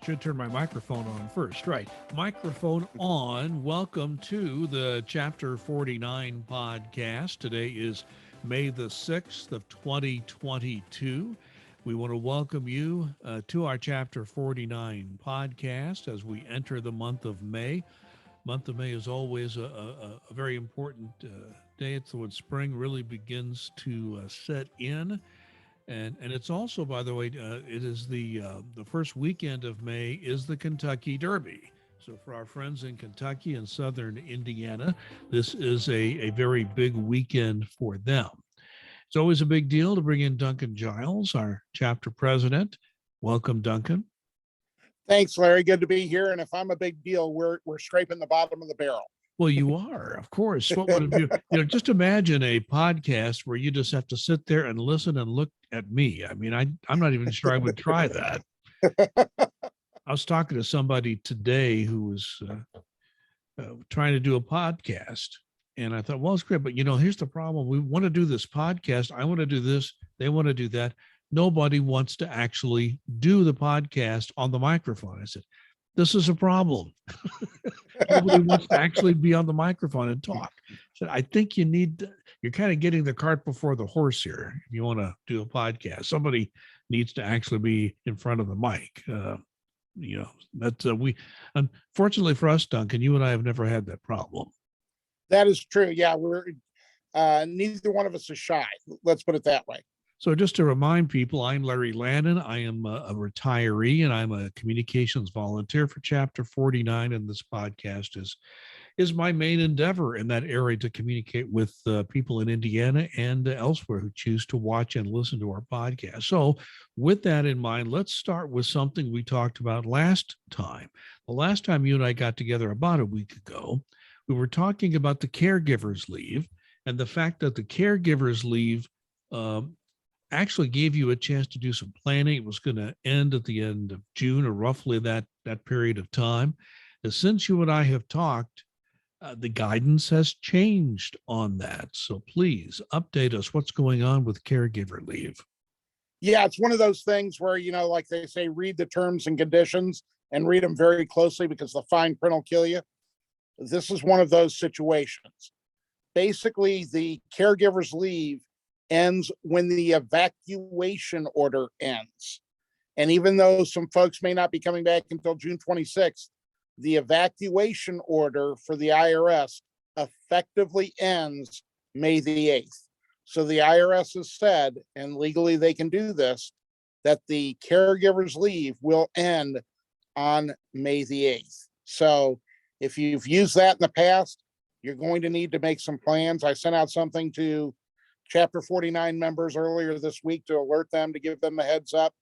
Should turn my microphone on first, right? Microphone on. Welcome to the Chapter 49 podcast. Today is May the 6th of 2022. We want to welcome you to our Chapter 49 podcast as we enter the month of May. Month of May is always a very important day. It's when spring really begins to set in. And it's also, by the way, it is the first weekend of May is the Kentucky Derby. So for our friends in Kentucky and southern Indiana, this is a very big weekend for them. It's always a big deal to bring in Duncan Giles, our chapter president. Welcome, Duncan. Thanks, Larry. Good to be here. And if I'm a big deal, we're scraping the bottom of the barrel. Well, you are, of course. What would it be? Just imagine a podcast where you just have to sit there and listen and look at me. I mean, I'm not even sure I would try that. I was talking to somebody today who was trying to do a podcast. And I thought, well, it's great. But, here's the problem. We want to do this podcast. I want to do this. They want to do that. Nobody wants to actually do the podcast on the microphone. I said, this is a problem. Nobody wants to actually be on the microphone and talk. So I think you're kind of getting the cart before the horse here. If you want to do a podcast, somebody needs to actually be in front of the mic. Unfortunately for us, Duncan, you and I have never had that problem. That is true. Yeah, we're neither one of us is shy. Let's put it that way. So just to remind people, I'm Larry Lannan. I am a retiree and I'm a communications volunteer for Chapter 49. And this podcast is my main endeavor in that area to communicate with people in Indiana and elsewhere who choose to watch and listen to our podcast. So with that in mind, let's start with something we talked about last time. The last time you and I got together about a week ago, we were talking about the Caregiver's Leave and the fact that the Caregiver's Leave actually gave you a chance to do some planning. It was going to end at the end of June or roughly that period of time. And since you and I have talked, the guidance has changed on that. So please update us. What's going on with caregiver leave? Yeah, it's one of those things where, like they say, read the terms and conditions and read them very closely because the fine print will kill you. This is one of those situations. Basically, the caregiver's leave ends when the evacuation order ends. And even though some folks may not be coming back until June 26th, the evacuation order for the IRS effectively ends May the 8th. So the IRS has said, and legally they can do this, that the caregiver's leave will end on May the 8th. So if you've used that in the past, you're going to need to make some plans. I sent out something to Chapter 49 members earlier this week to alert them, to give them a heads up.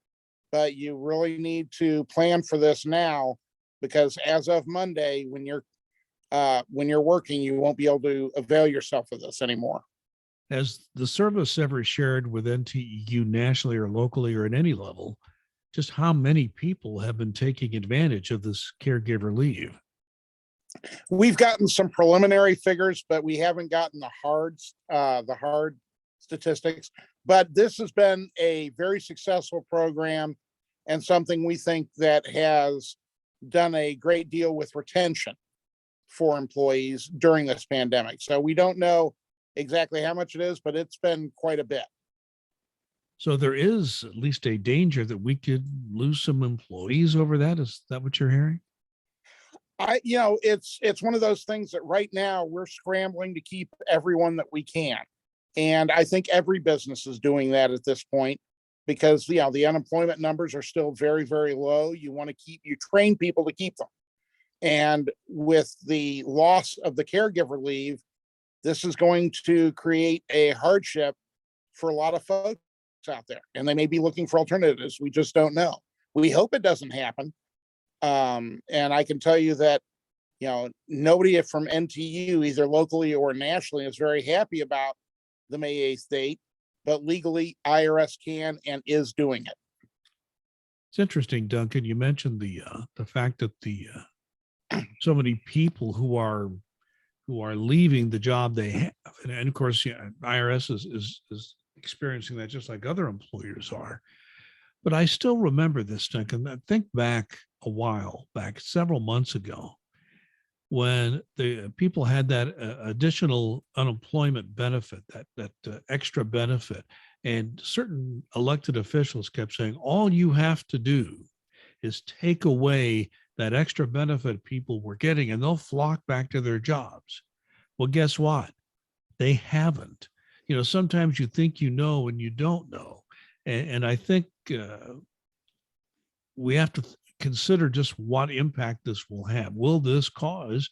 But you really need to plan for this now, because as of Monday, when you're working, you won't be able to avail yourself of this anymore. Has the service ever shared with NTEU nationally or locally or at any level just how many people have been taking advantage of this caregiver leave? We've gotten some preliminary figures, but we haven't gotten the hard statistics. But this has been a very successful program and something we think that has done a great deal with retention for employees during this pandemic. So we don't know exactly how much it is, but it's been quite a bit. So there is at least a danger that we could lose some employees over that. Is that what you're hearing? It's one of those things that right now we're scrambling to keep everyone that we can. And I think every business is doing that at this point because, the unemployment numbers are still very, very low. You train people to keep them. And with the loss of the caregiver leave, this is going to create a hardship for a lot of folks out there. And they may be looking for alternatives. We just don't know. We hope it doesn't happen. And I can tell you that, nobody from NTU, either locally or nationally, is very happy about the May 8th date, but legally IRS can and is doing it. It's interesting, Duncan. You mentioned the fact that the so many people who are leaving the job they have, and of course, IRS is experiencing that just like other employers are. But I still remember this, Duncan. I think back a while back, several months ago, when the people had that additional unemployment benefit, that extra benefit, and certain elected officials kept saying, all you have to do is take away that extra benefit people were getting, and they'll flock back to their jobs. Well, guess what? They haven't. Sometimes you think you know and you don't know. And I think we have to consider just what impact this will have. Will this cause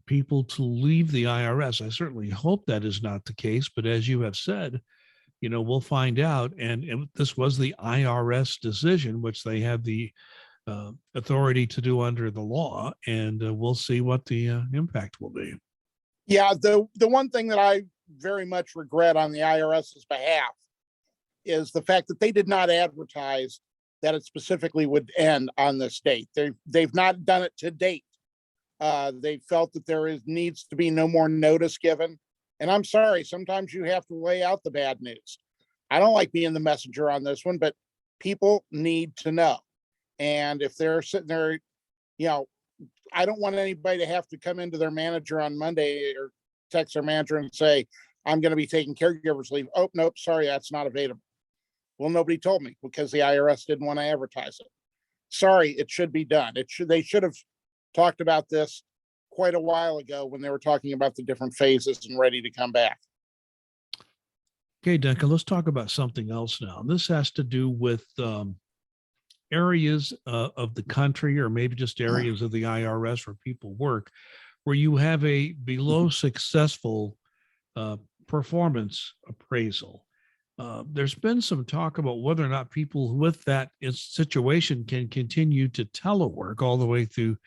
people to leave the IRS? I certainly hope that is not the case, but as you have said, we'll find out. And this was the IRS decision, which they have the authority to do under the law, and we'll see what the impact will be. Yeah, the one thing that I very much regret on the IRS's behalf is the fact that they did not advertise that it specifically would end on this date. They've not done it to date. They felt that needs to be no more notice given. And I'm sorry, sometimes you have to lay out the bad news. I don't like being the messenger on this one, but people need to know. And if they're sitting there, I don't want anybody to have to come into their manager on Monday or text their manager and say, I'm going to be taking caregivers leave. Oh, nope, sorry, that's not available. Well, nobody told me because the IRS didn't want to advertise it. Sorry, it should be done. They should have talked about this quite a while ago when they were talking about the different phases and ready to come back. Okay, Duncan, let's talk about something else now. This has to do with areas of the country, or maybe just areas of the IRS where people work, where you have a below successful performance appraisal. There's been some talk about whether or not people with that situation can continue to telework all the way through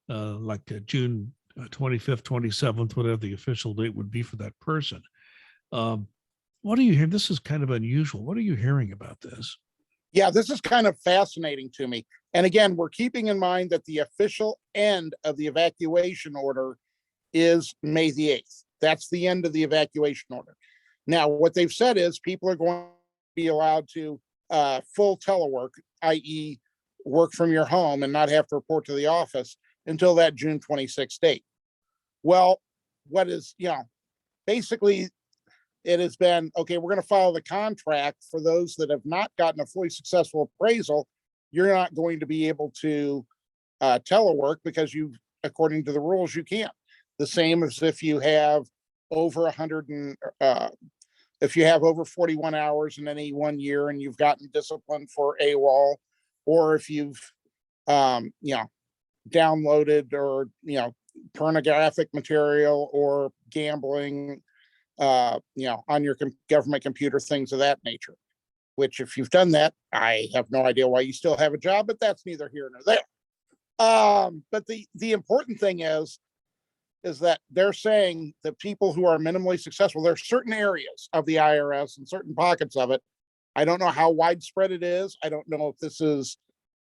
June 25th, 27th, whatever the official date would be for that person. What are you hearing? This is kind of unusual. What are you hearing about this? Yeah, this is kind of fascinating to me. And again, we're keeping in mind that the official end of the evacuation order is May the 8th. That's the end of the evacuation order. Now, what they've said is people are going to be allowed to full telework, i.e. work from your home and not have to report to the office until that June 26th date. Well, basically it has been, okay, we're going to follow the contract for those that have not gotten a fully successful appraisal. You're not going to be able to telework because according to the rules, you can't. The same as if you have over if you have over 41 hours in any 1 year and you've gotten disciplined for AWOL, or if you've, downloaded or, pornographic material or gambling, on your government computer, things of that nature, which if you've done that, I have no idea why you still have a job, but that's neither here nor there. But the important thing is that they're saying that people who are minimally successful, there are certain areas of the IRS and certain pockets of it. I don't know how widespread it is. I don't know if this is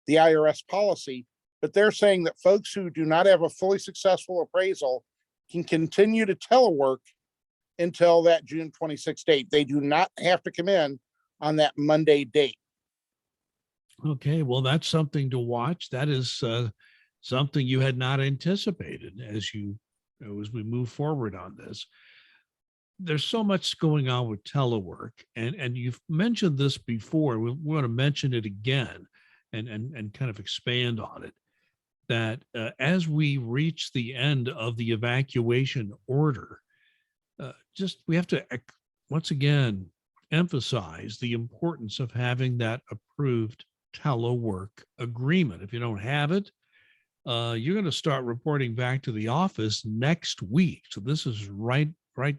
the IRS policy, but they're saying that folks who do not have a fully successful appraisal can continue to telework until that June 26th date. They do not have to come in on that Monday date. Okay, well, that's something to watch. That is something you had not anticipated as we move forward on this. There's so much going on with telework, and you've mentioned this before. We want to mention it again and kind of expand on it, that as we reach the end of the evacuation order, we have to once again emphasize the importance of having that approved telework agreement. If you don't have it, you're going to start reporting back to the office next week. So this is right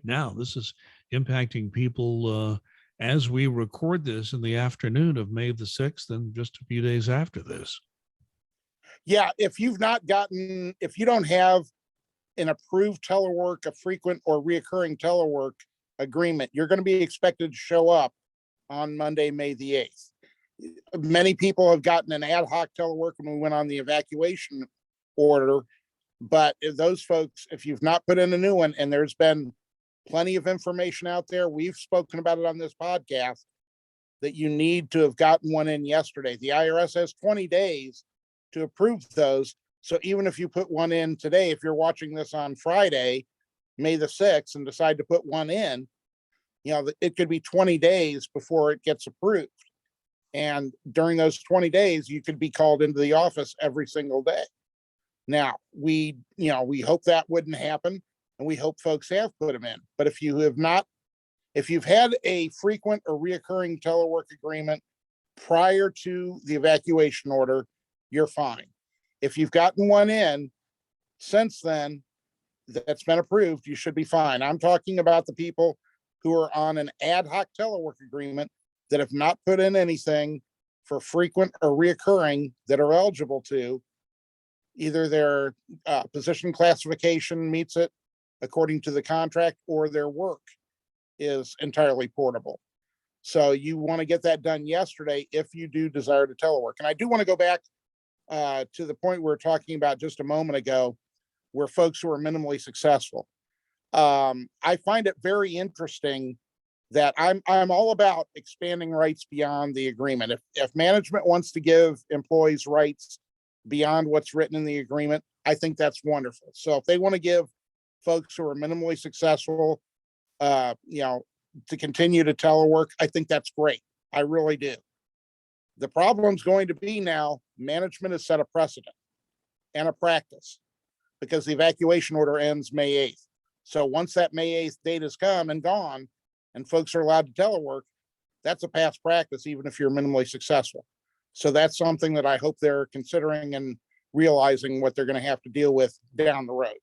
now. This is impacting people as we record this in the afternoon of May the 6th, and just a few days after this. Yeah, if you don't have an approved telework, a frequent or reoccurring telework agreement, you're going to be expected to show up on Monday, May the 8th. Many people have gotten an ad hoc telework when we went on the evacuation order, but those folks, if you've not put in a new one, and there's been plenty of information out there, we've spoken about it on this podcast, that you need to have gotten one in yesterday. The IRS has 20 days to approve those. So even if you put one in today, if you're watching this on Friday, May the 6th, and decide to put one in, it could be 20 days before it gets approved. And during those 20 days, you could be called into the office every single day. Now, we hope that wouldn't happen, and we hope folks have put them in. But if you've had a frequent or reoccurring telework agreement prior to the evacuation order, you're fine. If you've gotten one in since then that's been approved, you should be fine. I'm talking about the people who are on an ad hoc telework agreement that have not put in anything for frequent or reoccurring that are eligible to. Either their position classification meets it according to the contract, or their work is entirely portable. So you want to get that done yesterday if you do desire to telework. And I do want to go back to the point we were talking about just a moment ago, where folks who are minimally successful. I find it very interesting that I'm all about expanding rights beyond the agreement. If management wants to give employees rights beyond what's written in the agreement, I think that's wonderful. So if they want to give folks who are minimally successful, to continue to telework, I think that's great. I really do. The problem's going to be now, management has set a precedent and a practice, because the evacuation order ends May 8th. So once that May 8th date has come and gone, and folks are allowed to telework, that's a past practice, even if you're minimally successful. So that's something that I hope they're considering and realizing what they're going to have to deal with down the road.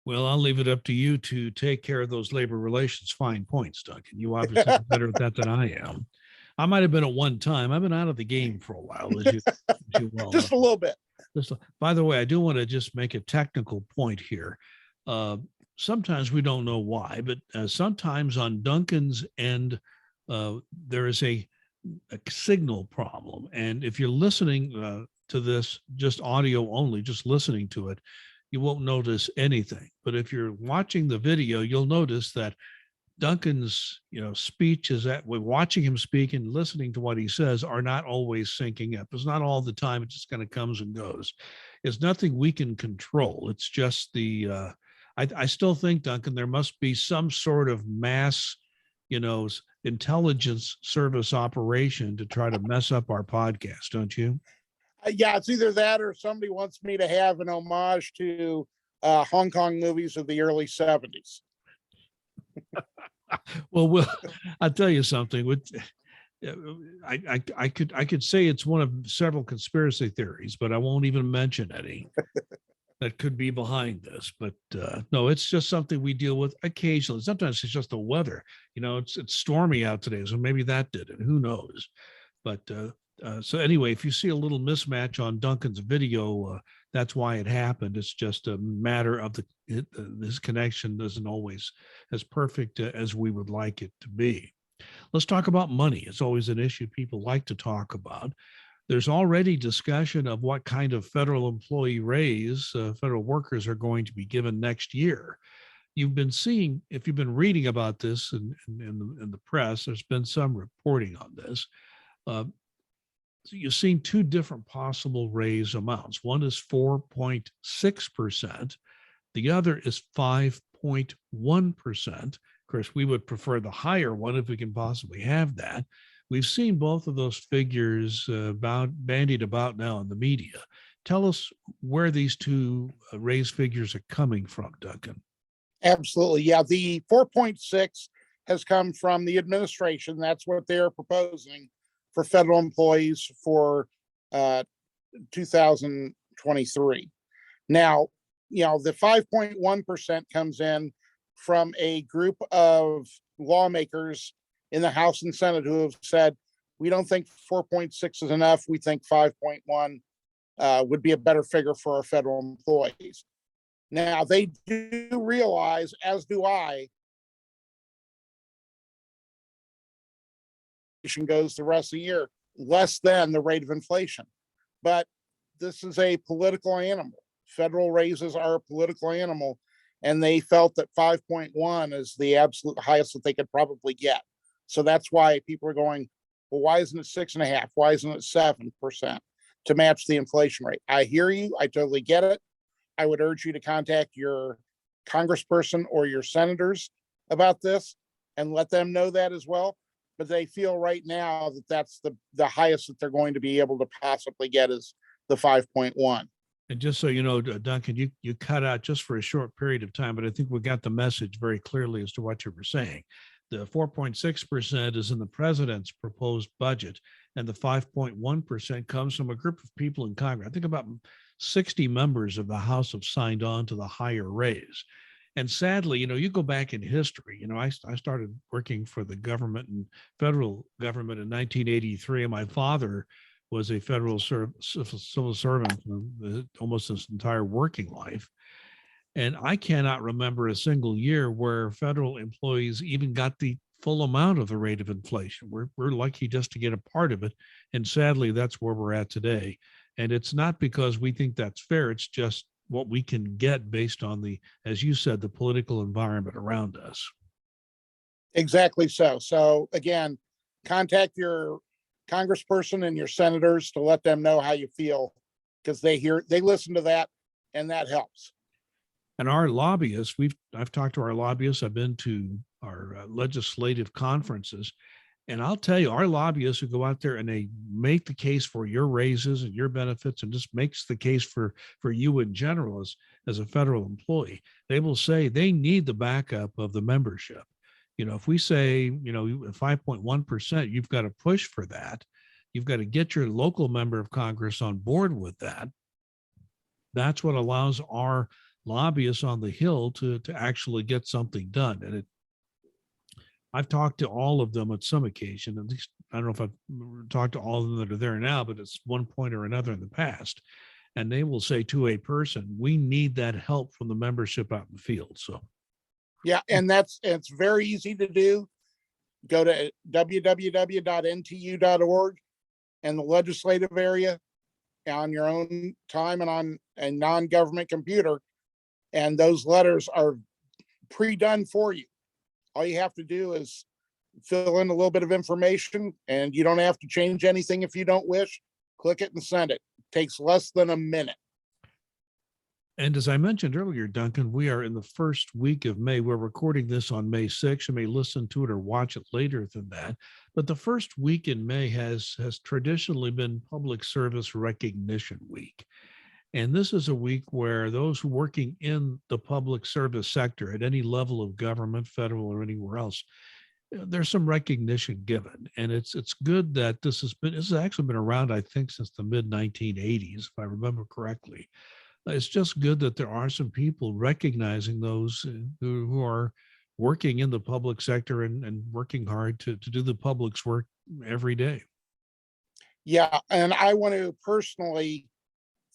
Well, I'll leave it up to you to take care of those labor relations fine points, Duncan. You obviously are better at that than I am. I might have been at one time. I've been out of the game for a while, as you well Just know. a little bit. By the way, I do want to just make a technical point here. Sometimes we don't know why, but sometimes on Duncan's end, there is a signal problem. And if you're listening to this, just audio only, just listening to it, you won't notice anything. But if you're watching the video, you'll notice that Duncan's, speech is that we're watching him speak and listening to what he says are not always syncing up. It's not all the time. It just kind of comes and goes. It's nothing we can control. It's just I still think, Duncan, there must be some sort of mass, intelligence service operation to try to mess up our podcast, don't you? Yeah, it's either that or somebody wants me to have an homage to Hong Kong movies of the early 70s. Well, I'll tell you something. I could say it's one of several conspiracy theories, but I won't even mention any that could be behind this. But no, it's just something we deal with occasionally. Sometimes it's just the weather. It's stormy out today, so maybe that did it. Who knows? But so anyway, if you see a little mismatch on Duncan's video, that's why it happened. It's just a matter of this connection isn't always as perfect as we would like it to be. Let's talk about money. It's always an issue people like to talk about. There's already discussion of what kind of federal employee raise federal workers are going to be given next year. You've been seeing, if you've been reading about this in the press, there's been some reporting on this. So you've seen two different possible raise amounts. One is 4.6%. The other is 5.1%. Of course, we would prefer the higher one if we can possibly have that. We've seen both of those figures bandied about now in the media. Tell us where these two raise figures are coming from, Duncan. Absolutely. Yeah, the 4.6 has come from the administration. That's what they're proposing for federal employees for 2023. Now, the 5.1% comes in from a group of lawmakers in the House and Senate who have said, we don't think 4.6 is enough. We think 5.1 would be a better figure for our federal employees. Now, they do realize, as do I, goes the rest of the year less than the rate of inflation. But this is a political animal. Federal raises are a political animal, and they felt that 5.1 is the absolute highest that they could probably get. So that's why people are going, Well, why isn't it 6.5%? Why isn't it 7% to match the inflation rate? I hear you. I totally get it. I would urge you to contact your congressperson or your senators about this and let them know that as well. But they feel right now that that's the highest that they're going to be able to possibly get is the 5.1. And just so you know, Duncan, you cut out just for a short period of time, but I think we got the message very clearly as to what you were saying. The 4.6% is in the president's proposed budget, and the 5.1% comes from a group of people in Congress. I think about 60 members of the House have signed on to the higher raise. And sadly, you go back in history, I started working for the government and federal government in 1983, and my father was a federal civil servant for almost his entire working life. And I cannot remember a single year where federal employees even got the full amount of the rate of inflation. We're lucky just to get a part of it. And sadly, that's where we're at today. And it's not because we think that's fair. It's just what we can get based on the, as you said, the political environment around us. Exactly so. So again, contact your congressperson and your senators to let them know how you feel, because they listen to that, and that helps. And our lobbyists, I've talked to our lobbyists. I've been to our legislative conferences, and I'll tell you, our lobbyists who go out there and they make the case for your raises and your benefits, and just makes the case for you in general as a federal employee. They will say they need the backup of the membership. If we say, 5.1%, you've got to push for that. You've got to get your local member of Congress on board with that. That's what allows our lobbyists on the Hill to actually get something done. And I've talked to all of them at some occasion. At least I don't know if I've talked to all of them that are there now, but it's one point or another in the past. And they will say to a person, we need that help from the membership out in the field. So yeah, and it's very easy to do. Go to www.ntu.org and the legislative area on your own time and on a non-government computer. And those letters are pre-done for you. All you have to do is fill in a little bit of information, and you don't have to change anything if you don't wish. Click it and send it. It takes less than a minute. And as I mentioned earlier, Duncan, we are in the first week of May. We're recording this on May 6th. You may listen to it or watch it later than that. But the first week in May has traditionally been Public Service Recognition Week. And this is a week where those working in the public service sector at any level of government, federal or anywhere else, there's some recognition given. And it's good that this has actually been around, I think, since the mid 1980s, if I remember correctly. It's just good that there are some people recognizing those who are working in the public sector and working hard to do the public's work every day. Yeah, and I want to personally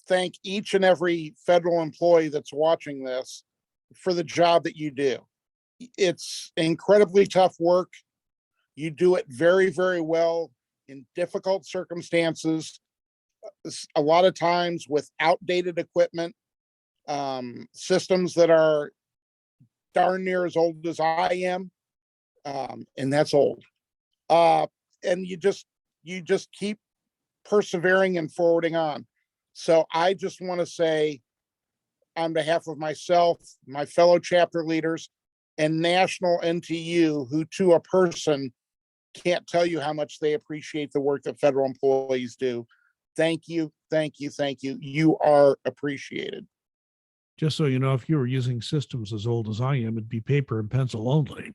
thank each and every federal employee that's watching this for the job that you do. It's incredibly tough work. You do it very, very well in difficult circumstances, a lot of times with outdated equipment, systems that are darn near as old as I am, and that's old. And you just keep persevering and forwarding on. So I just want to say, on behalf of myself, my fellow chapter leaders, and National NTU, who to a person can't tell you how much they appreciate the work that federal employees do. Thank you, thank you, thank you. You are appreciated. Just so you know, if you were using systems as old as I am, it'd be paper and pencil only.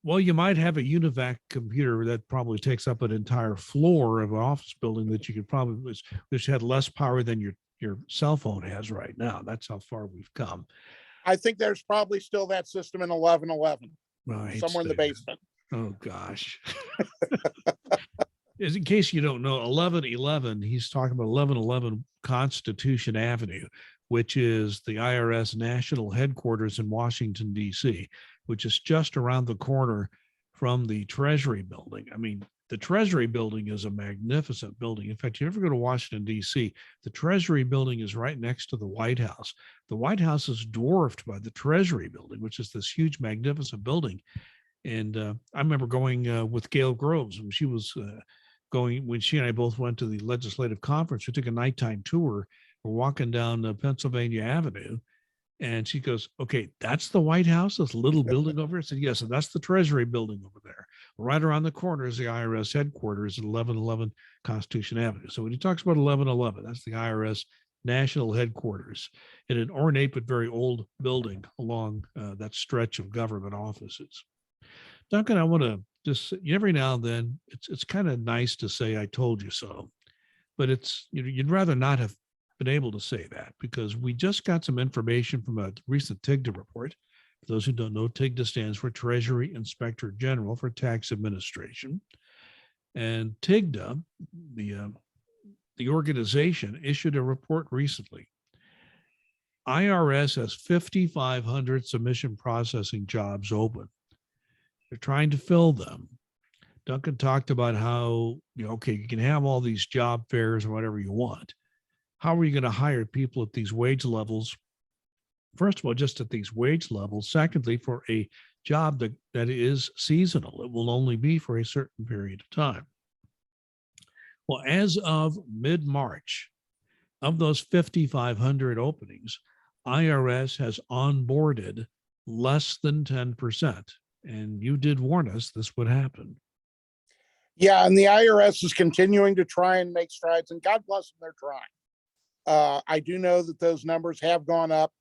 Well, you might have a UNIVAC computer that probably takes up an entire floor of an office building that you could probably, which had less power than your cell phone has right now. That's how far we've come. I think there's probably still that system in 1111, somewhere in the basement. Oh, gosh. As in case you don't know, 1111, he's talking about 1111 Constitution Avenue, which is the IRS national headquarters in Washington, D.C., which is just around the corner from the Treasury building. I mean, the Treasury building is a magnificent building. In fact, you ever go to Washington, D.C., the Treasury building is right next to the White House. The White House is dwarfed by the Treasury building, which is this huge, magnificent building. And I remember going with Gail Groves when she was going, when she and I both went to the legislative conference. We took a nighttime tour. We're walking down Pennsylvania Avenue, and she goes, "Okay, that's the White House, this little building over here." I said, "Yes, and that's the Treasury building over there. Right around the corner is the IRS headquarters at 1111 Constitution Avenue." So when he talks about 1111, that's the IRS national headquarters in an ornate but very old building along that stretch of government offices. Duncan, I want to just every now and then it's kind of nice to say "I told you so," but it's you'd rather not have been able to say that, because we just got some information from a recent TIGTA report. For those who don't know, TIGTA stands for Treasury Inspector General for Tax Administration, and TIGTA, the organization, issued a report recently. IRS has 5,500 submission processing jobs open. They're trying to fill them. Duncan talked about how, okay, you can have all these job fairs or whatever you want. How are you going to hire people at these wage levels? First of all, just at these wage levels. Secondly, for a job that is seasonal, it will only be for a certain period of time. Well, as of mid-March, of those 5,500 openings, IRS has onboarded less than 10%. And you did warn us this would happen. Yeah, and the IRS is continuing to try and make strides, and God bless them, they're trying. I do know that those numbers have gone up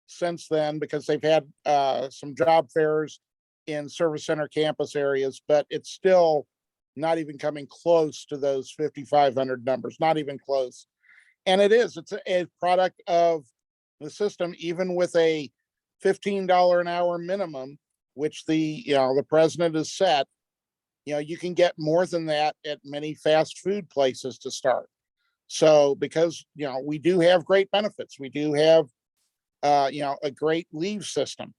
since then because they've had some job fairs in service center campus areas, but it's still not even coming close to those 5,500 numbers, not even close. And it's a product of the system, even with a $15 an hour minimum, which the president has set. You can get more than that at many fast food places to start. So because, we do have great benefits, we do have, a great leave system,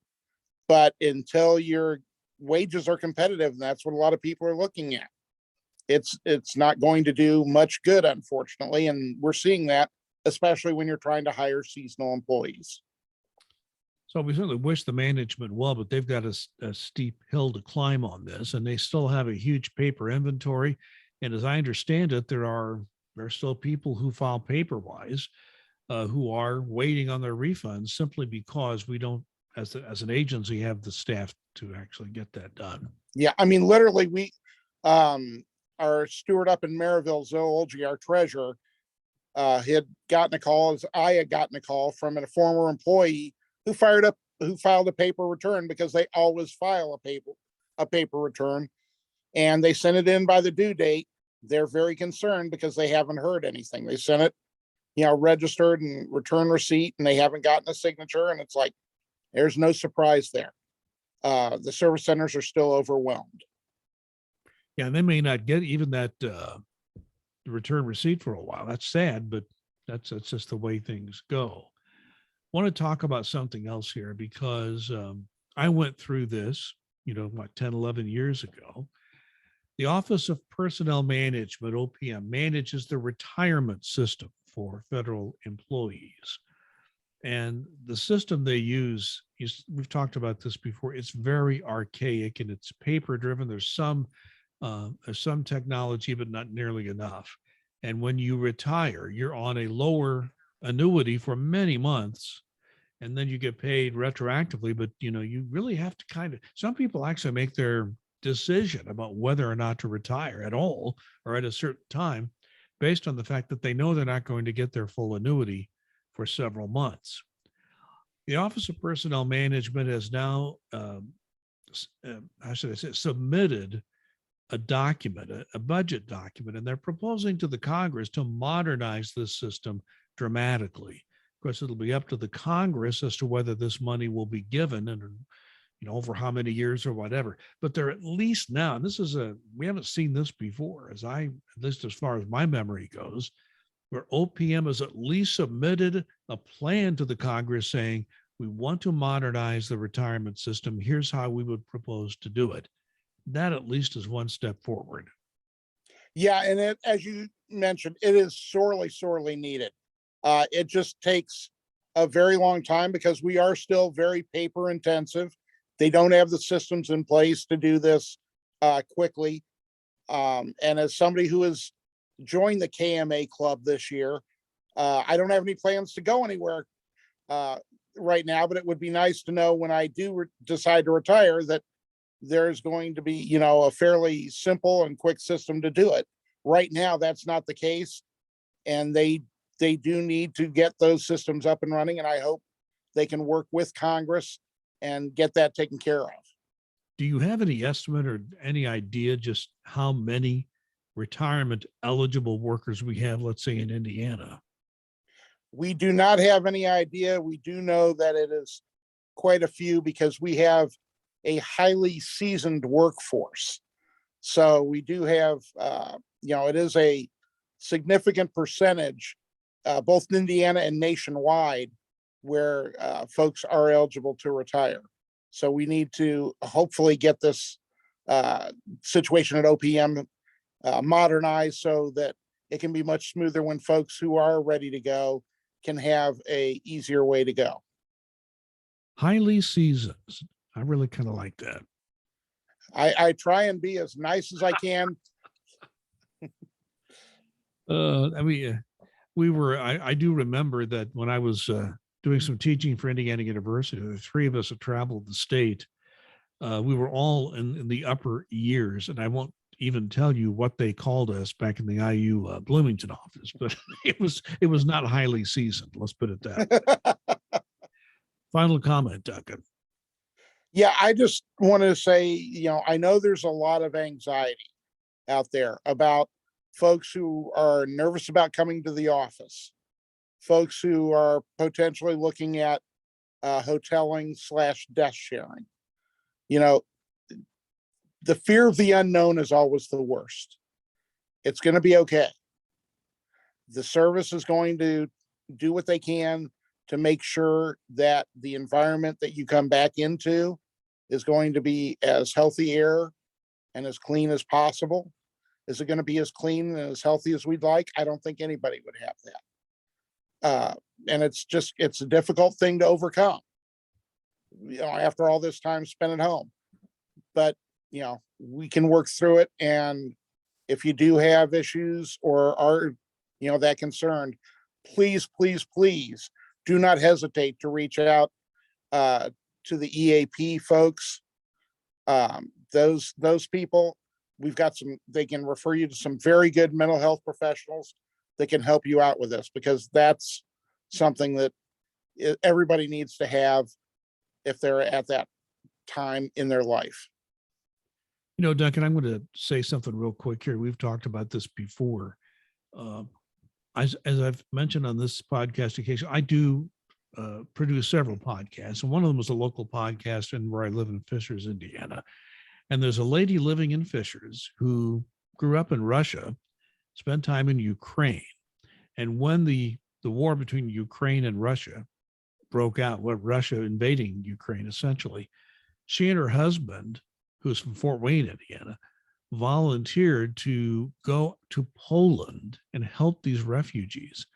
but until your wages are competitive, and that's what a lot of people are looking at, it's not going to do much good, unfortunately. And we're seeing that, especially when you're trying to hire seasonal employees. So we certainly wish the management well, but they've got a steep hill to climb on this, and they still have a huge paper inventory. And as I understand it, there are still people who file paper-wise who are waiting on their refunds simply because we don't, as an agency, have the staff to actually get that done. Yeah, I mean, literally, we, our steward up in Maryville, Zoology, our treasurer, had gotten a call, as I had gotten a call from a former employee who filed a paper return, because they always file a paper return, and they sent it in by the due date. They're very concerned because they haven't heard anything. They sent it, registered and return receipt, and they haven't gotten a signature. And it's like, there's no surprise there. The service centers are still overwhelmed. Yeah, and they may not get even that return receipt for a while. That's sad, but that's just the way things go. I want to talk about something else here, because I went through this, 10, 11 years ago. The Office of Personnel Management, OPM, manages the retirement system for federal employees. And the system they use, we've talked about this before, it's very archaic and it's paper driven. There's some technology, but not nearly enough. And when you retire, you're on a lower annuity for many months, and then you get paid retroactively. But you really have to some people actually make their decision about whether or not to retire at all or at a certain time based on the fact that they know they're not going to get their full annuity for several months. The Office of Personnel Management has now, how should I say, submitted a document, a budget document, and they're proposing to the Congress to modernize this system dramatically. Of course, it'll be up to the Congress as to whether this money will be given and, over how many years or whatever. But they're at least now, and we haven't seen this before, at least as far as my memory goes, where OPM has at least submitted a plan to the Congress saying, we want to modernize the retirement system. Here's how we would propose to do it. That at least is one step forward. Yeah, and as you mentioned, it is sorely, sorely needed. It just takes a very long time because we are still very paper intensive. They don't have the systems in place to do this quickly. And as somebody who has joined the KMA club this year, I don't have any plans to go anywhere right now, but it would be nice to know when I do decide to retire that there's going to be, a fairly simple and quick system to do it. Right now, that's not the case. And they do need to get those systems up and running. And I hope they can work with Congress and get that taken care of. Do you have any estimate or any idea just how many retirement eligible workers we have, let's say in Indiana? We do not have any idea. We do know that it is quite a few because we have a highly seasoned workforce. So we do have, it is a significant percentage, both in Indiana and nationwide, where folks are eligible to retire. So we need to hopefully get this situation at OPM modernized so that it can be much smoother when folks who are ready to go can have a easier way to go. Highly seasoned. I really kind of like that. I try and be as nice as I can. I do remember that when I was doing some teaching for Indiana University, the three of us had traveled the state. We were all in the upper years, and I won't even tell you what they called us back in the IU Bloomington office, but it was not highly seasoned. Let's put it that way. Final comment, Duncan. Yeah, I just want to say, I know there's a lot of anxiety out there about folks who are nervous about coming to the office, folks who are potentially looking at hoteling / desk sharing. The fear of the unknown is always the worst. It's going to be okay. The service is going to do what they can to make sure that the environment that you come back into is going to be as healthy air and as clean as possible. Is it going to be as clean and as healthy as we'd like? I don't think anybody would have that. And it's a difficult thing to overcome, after all this time spent at home. But, we can work through it. And if you do have issues or are, that concerned, please, please, please do not hesitate to reach out to the EAP folks. Those people, we've got they can refer you to some very good mental health professionals that can help you out with this, because that's something that everybody needs to have if they're at that time in their life. Duncan, I'm going to say something real quick here. We've talked about this before. As I've mentioned on this podcast occasion, I do produce several podcasts, and one of them is a local podcast in where I live in Fishers, Indiana. And there's a lady living in Fishers who grew up in Russia, spent time in Ukraine. And when the war between Ukraine and Russia broke out, Russia invading Ukraine, essentially, she and her husband, who's from Fort Wayne, Indiana, volunteered to go to Poland and help these refugees.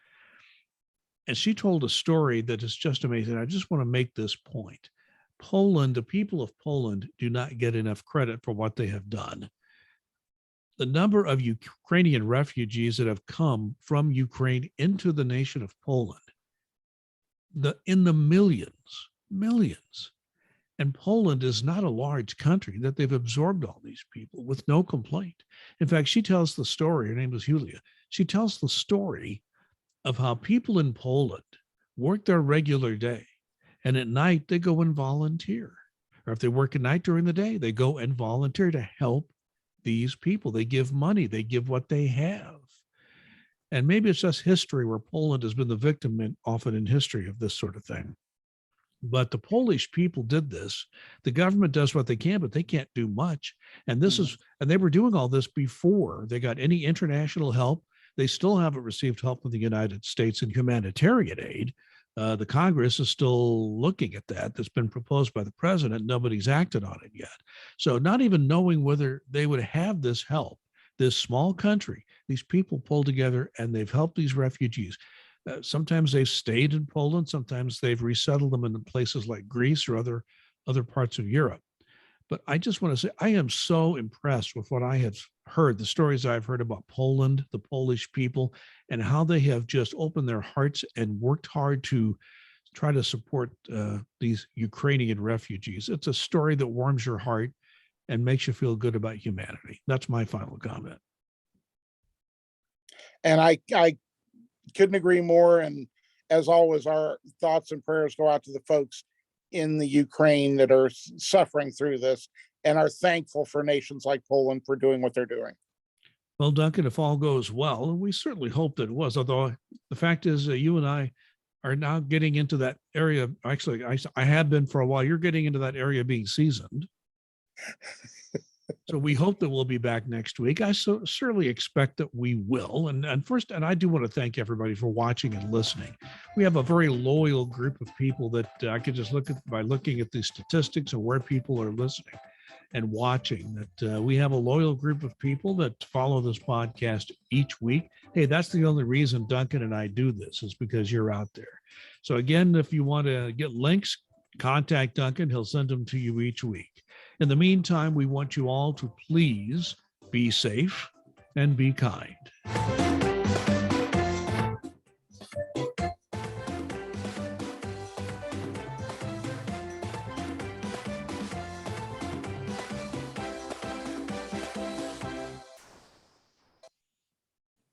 And she told a story that is just amazing. I just want to make this point. Poland, the people of Poland do not get enough credit for what they have done. The number of Ukrainian refugees that have come from Ukraine into the nation of Poland, in the millions. And Poland is not a large country, that they've absorbed all these people with no complaint. In fact, she tells the story, her name is Julia. She tells the story of how people in Poland work their regular day, and at night they go and volunteer. Or if they work at night during the day, they go and volunteer to help these people. They give money, they give what they have. And maybe it's just history where Poland has been the victim often in history of this sort of thing. But the Polish people did this. The government does what they can, but they can't do much. And they were doing all this before they got any international help. They still haven't received help from the United States in humanitarian aid. The Congress is still looking at that. That's been proposed by the president. Nobody's acted on it yet. So not even knowing whether they would have this help, this small country, these people pulled together and they've helped these refugees. Sometimes they've stayed in Poland. Sometimes they've resettled them in places like Greece or other other parts of Europe. But I just want to say, I am so impressed with what I have heard, the stories I've heard about Poland, the Polish people, and how they have just opened their hearts and worked hard to try to support these Ukrainian refugees. It's a story that warms your heart and makes you feel good about humanity. That's my final comment. And I couldn't agree more. And as always, our thoughts and prayers go out to the folks in the Ukraine that are suffering through this and are thankful for nations like Poland for doing what they're doing. Well, Duncan, if all goes well, and we certainly hope that it was, although the fact is you and I are now getting into that area. Actually, I have been for a while. You're getting into that area being seasoned. So we hope that we'll be back next week. I certainly expect that we will. And I do want to thank everybody for watching and listening. We have a very loyal group of people that I could just look at by looking at the statistics of where people are listening and watching, that we have a loyal group of people that follow this podcast each week. Hey, that's the only reason Duncan and I do this, is because you're out there. So again, if you want to get links, contact Duncan. He'll send them to you each week. In the meantime, we want you all to please be safe and be kind.